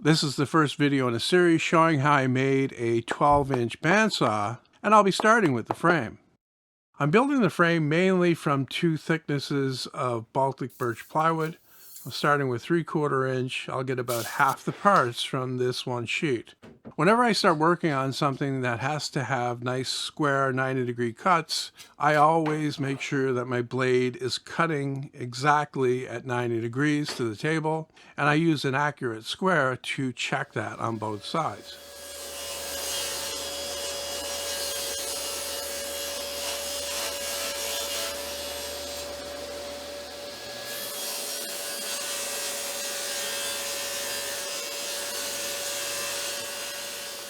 This is the first video in a series showing how I made a 12-inch bandsaw, and I'll be starting with the frame. I'm building the frame mainly from two thicknesses of Baltic birch plywood. I'm starting with 3/4 inch. I'll get about half the parts from this one sheet. Whenever I start working on something that has to have nice square 90-degree cuts, I always make sure that my blade is cutting exactly at 90 degrees to the table, and I use an accurate square to check that on both sides.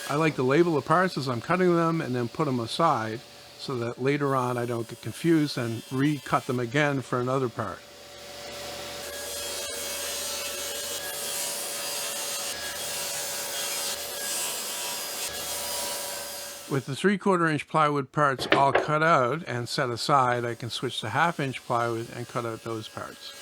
I like to label the parts as I'm cutting them and then put them aside so that later on I don't get confused and recut them again for another part. With the 3/4 inch plywood parts all cut out and set aside, I can switch to 1/2 inch plywood and cut out those parts.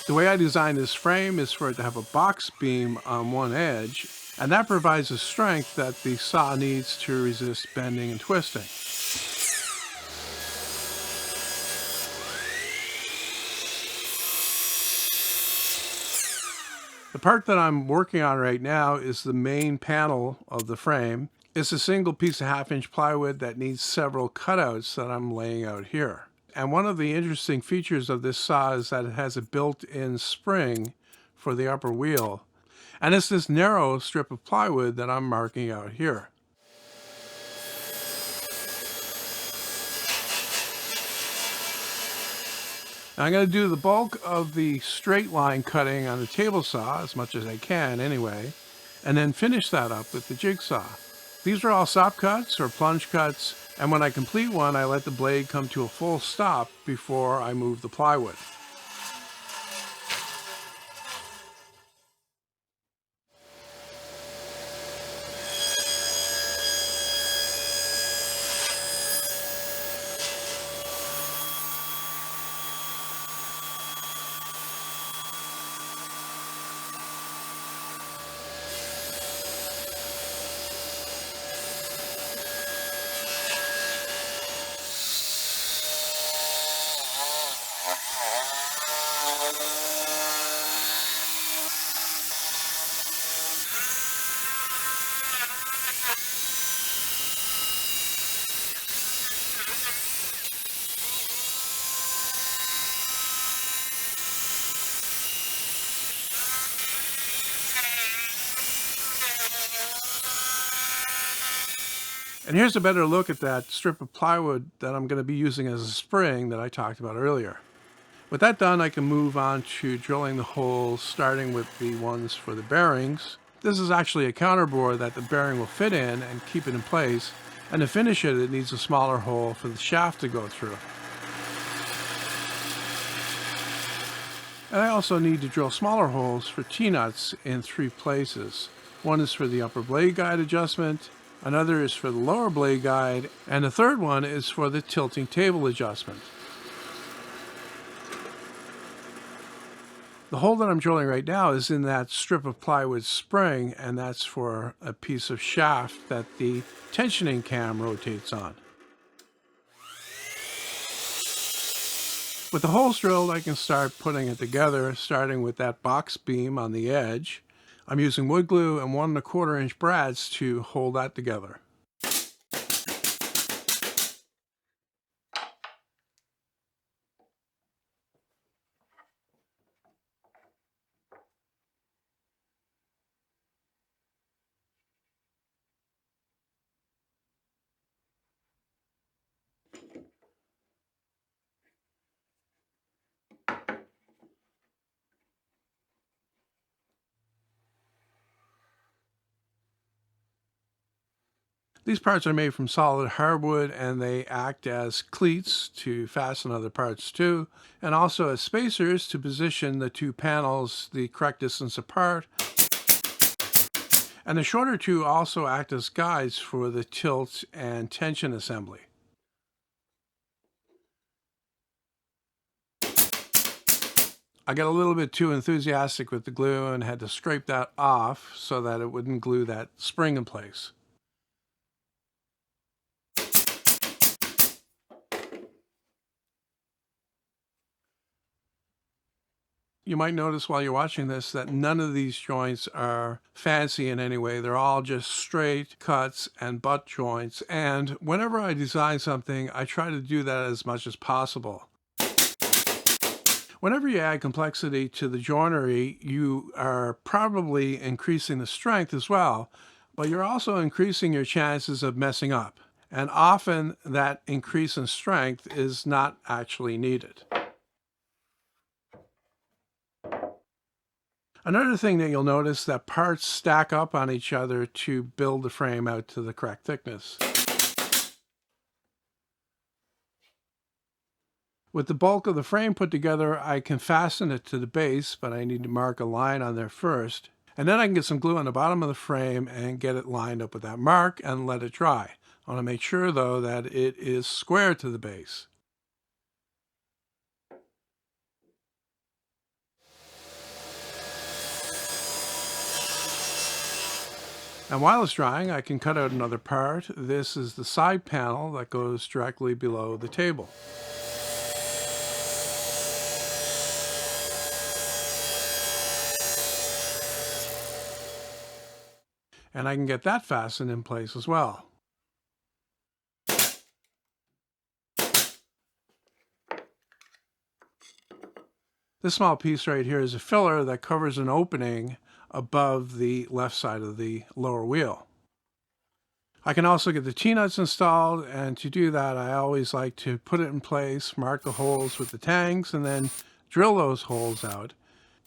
The way I designed this frame is for it to have a box beam on one edge, and that provides the strength that the saw needs to resist bending and twisting. The part that I'm working on right now is the main panel of the frame. It's a single piece of 1/2 inch plywood that needs several cutouts that I'm laying out here. And one of the interesting features of this saw is that it has a built-in spring for the upper wheel. And it's this narrow strip of plywood that I'm marking out here. Now I'm going to do the bulk of the straight line cutting on the table saw, as much as I can anyway, and then finish that up with the jigsaw. These are all stop cuts or plunge cuts, and when I complete one, I let the blade come to a full stop before I move the plywood. And here's a better look at that strip of plywood that I'm going to be using as a spring that I talked about earlier. With that done, I can move on to drilling the holes, starting with the ones for the bearings. This is actually a counterbore that the bearing will fit in and keep it in place. And to finish it, it needs a smaller hole for the shaft to go through. And I also need to drill smaller holes for T-nuts in 3 places. One is for the upper blade guide adjustment, another is for the lower blade guide, and the third one is for the tilting table adjustment. The hole that I'm drilling right now is in that strip of plywood spring, and that's for a piece of shaft that the tensioning cam rotates on. With the holes drilled, I can start putting it together, starting with that box beam on the edge. I'm using wood glue and 1 1/4 inch brads to hold that together. These parts are made from solid hardwood, and they act as cleats to fasten other parts to, and also as spacers to position the 2 panels the correct distance apart. And the shorter 2 also act as guides for the tilt and tension assembly. I got a little bit too enthusiastic with the glue and had to scrape that off so that it wouldn't glue that spring in place. You might notice while you're watching this that none of these joints are fancy in any way. They're all just straight cuts and butt joints. And whenever I design something, I try to do that as much as possible. Whenever you add complexity to the joinery, you are probably increasing the strength as well, but you're also increasing your chances of messing up. And often that increase in strength is not actually needed. Another thing that you'll notice that parts stack up on each other to build the frame out to the correct thickness. With the bulk of the frame put together, I can fasten it to the base, but I need to mark a line on there first. And then I can get some glue on the bottom of the frame and get it lined up with that mark and let it dry. I want to make sure though that it is square to the base. And while it's drying, I can cut out another part. This is the side panel that goes directly below the table. And I can get that fastened in place as well. This small piece right here is a filler that covers an opening above the left side of the lower wheel. I can also get the T-nuts installed, and to do that I always like to put it in place, mark the holes with the tangs, and then drill those holes out.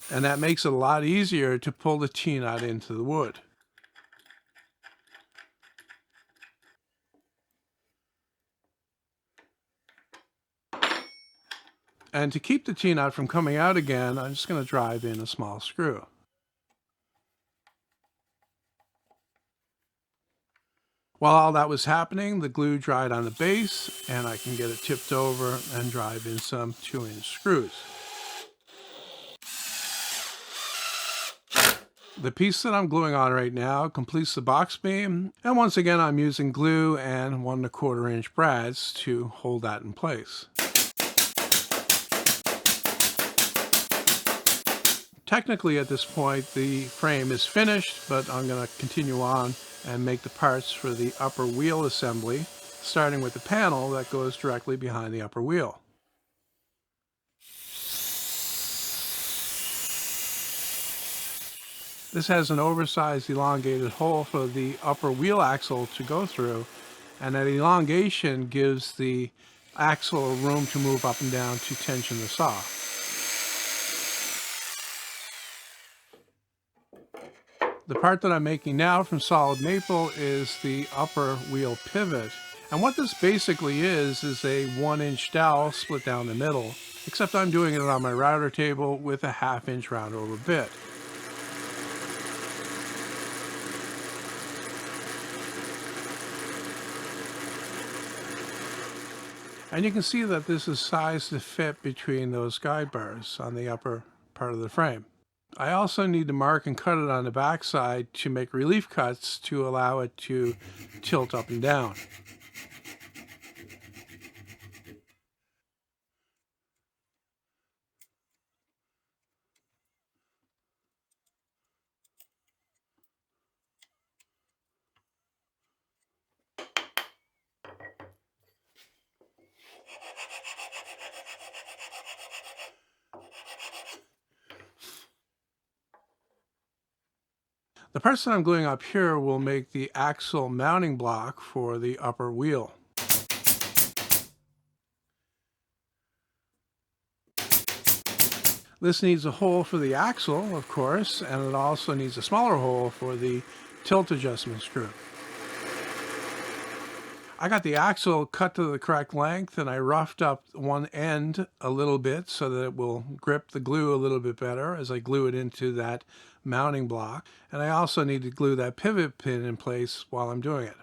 And that makes it a lot easier to pull the T-nut into the wood. And to keep the T-nut from coming out again, I'm just going to drive in a small screw. While all that was happening, the glue dried on the base, and I can get it tipped over and drive in some 2-inch screws. The piece that I'm gluing on right now completes the box beam, and once again I'm using glue and 1 1/4 inch brads to hold that in place. Technically at this point the frame is finished, but I'm going to continue on and make the parts for the upper wheel assembly, starting with the panel that goes directly behind the upper wheel. This has an oversized elongated hole for the upper wheel axle to go through, and that elongation gives the axle room to move up and down to tension the saw. The part that I'm making now from solid maple is the upper wheel pivot. And what this basically is a 1-inch dowel split down the middle, except I'm doing it on my router table with a 1/2 inch round over bit. And you can see that this is sized to fit between those guide bars on the upper part of the frame. I also need to mark and cut it on the back side to make relief cuts to allow it to tilt up and down. The parts that I'm gluing up here will make the axle mounting block for the upper wheel. This needs a hole for the axle, of course, and it also needs a smaller hole for the tilt adjustment screw. I got the axle cut to the correct length, and I roughed up one end a little bit so that it will grip the glue a little bit better as I glue it into that mounting block. And I also need to glue that pivot pin in place while I'm doing it.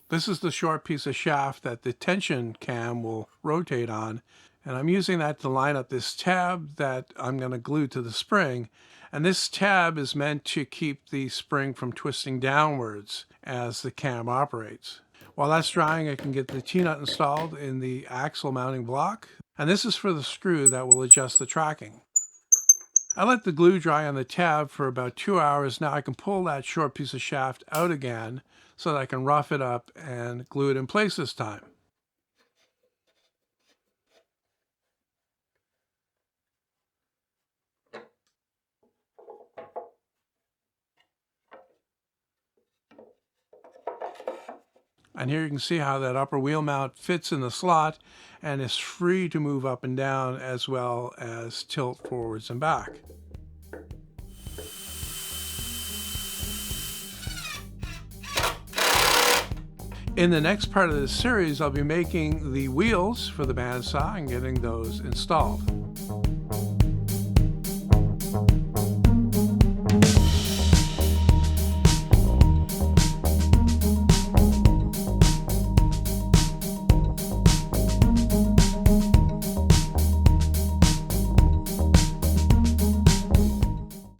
This is the short piece of shaft that the tension cam will rotate on, And I'm using that to line up this tab that I'm going to glue to the spring. And this tab is meant to keep the spring from twisting downwards as the cam operates. While that's drying, I can get the T-nut installed in the axle mounting block. And this is for the screw that will adjust the tracking. I let the glue dry on the tab for about 2 hours. Now I can pull that short piece of shaft out again so that I can rough it up and glue it in place this time. And here you can see how that upper wheel mount fits in the slot and is free to move up and down as well as tilt forwards and back. In the next part of this series, I'll be making the wheels for the bandsaw and getting those installed.